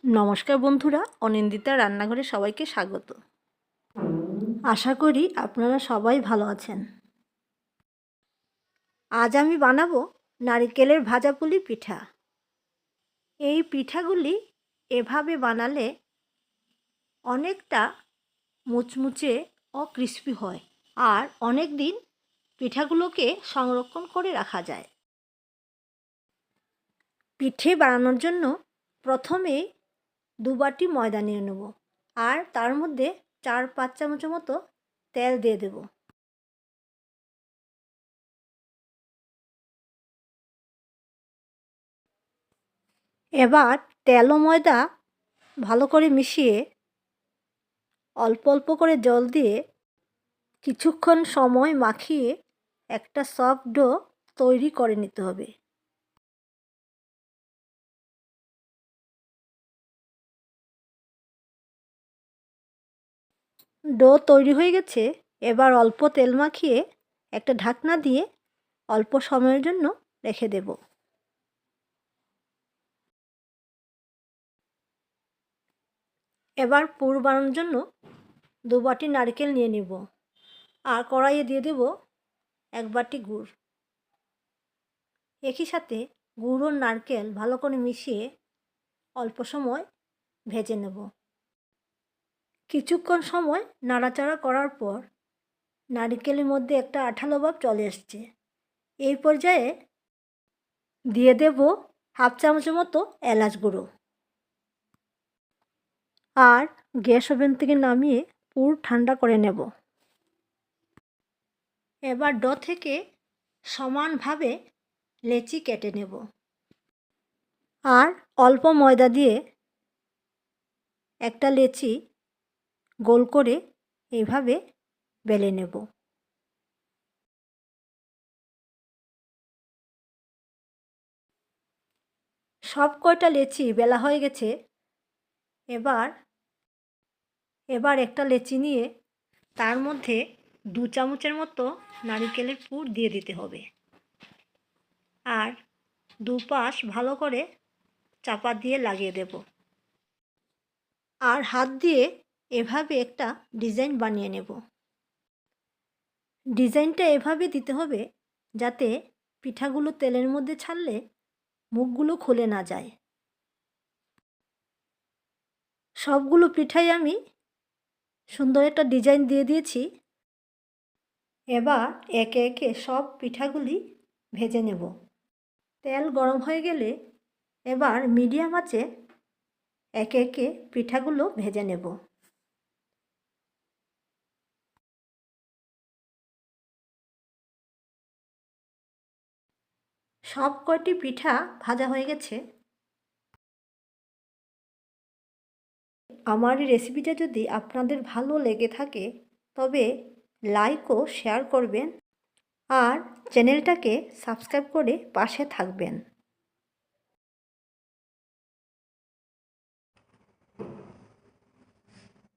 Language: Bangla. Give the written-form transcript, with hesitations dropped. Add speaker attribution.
Speaker 1: নমস্কার বন্ধুরা, অনিন্দিতা রান্নাঘরে সবাইকে স্বাগত। আশা করি আপনারা সবাই ভালো আছেন। আজ আমি বানাবো নারকেলের ভাজাপুলি পিঠা। এই পিঠাগুলি এভাবে বানালে অনেকটা মুচমুচে ও ক্রিস্পি হয়, আর অনেক দিন পিঠাগুলোকে সংরক্ষণ করে রাখা যায়। পিঠে বানানোর জন্য প্রথমে 2 বাটি ময়দা নিয়ে নেব, আর তার মধ্যে 4-5 চামচের মতো তেল দিয়ে দেব। এবার তেল ও ময়দা ভালো করে মিশিয়ে অল্প অল্প করে জল দিয়ে কিছুক্ষণ সময় মাখিয়ে একটা সফট ডো তৈরি করে নিতে হবে। ডো তৈরি হয়ে গেছে। এবার অল্প তেল মাখিয়ে একটা ঢাকনা দিয়ে অল্প সময়ের জন্য রেখে দেব। এবার পুর বানানোর জন্য 2 বাটি নারকেল নিয়ে নেব, আর কড়াইয়ে দিয়ে দেব 1 বাটি গুড়। একই সাথে গুড় ও নারকেল ভালো করে মিশিয়ে অল্প সময় ভেজে নেব। কিছুক্ষণ সময় নাড়াচাড়া করার পর নারকেলের মধ্যে একটা আঠালো ভাব চলে এসছে। এই পর্যায়ে দিয়ে দেব 1/2 চামচের মতো এলাচ গুঁড়ো, আর গ্যাস ওভেন থেকে নামিয়ে পুর ঠান্ডা করে নেব। এবার ডো থেকে সমানভাবে লেচি কেটে নেব, আর অল্প ময়দা দিয়ে একটা লেচি গোল করে এইভাবে বেলে নেব। সব কয়টা লেচি বেলা হয়ে গেছে। এবার একটা লেচি নিয়ে তার মধ্যে 2 চামচের মতো নারকেলের পুর দিয়ে দিতে হবে, আর দুপাশ ভালো করে চাপা দিয়ে লাগিয়ে দেব, আর হাত দিয়ে এভাবে একটা ডিজাইন বানিয়ে নেব। ডিজাইনটা এভাবে দিতে হবে যাতে পিঠাগুলো তেলের মধ্যে ছাড়লে মুখগুলো খুলে না যায়। সবগুলো পিঠাই আমি সুন্দর একটা ডিজাইন দিয়ে দিয়েছি। এবার একে একে সব পিঠাগুলি ভেজে নেব। তেল গরম হয়ে গেলে এবার মিডিয়াম আঁচে একে একে পিঠাগুলো ভেজে নেব। সব কয়টি পিঠা ভাজা হয়ে গেছে। আমার এই রেসিপিটা যদি আপনাদের ভালো লেগে থাকে তবে লাইক ও শেয়ার করবেন, আর চ্যানেলটাকে সাবস্ক্রাইব করে পাশে থাকবেন।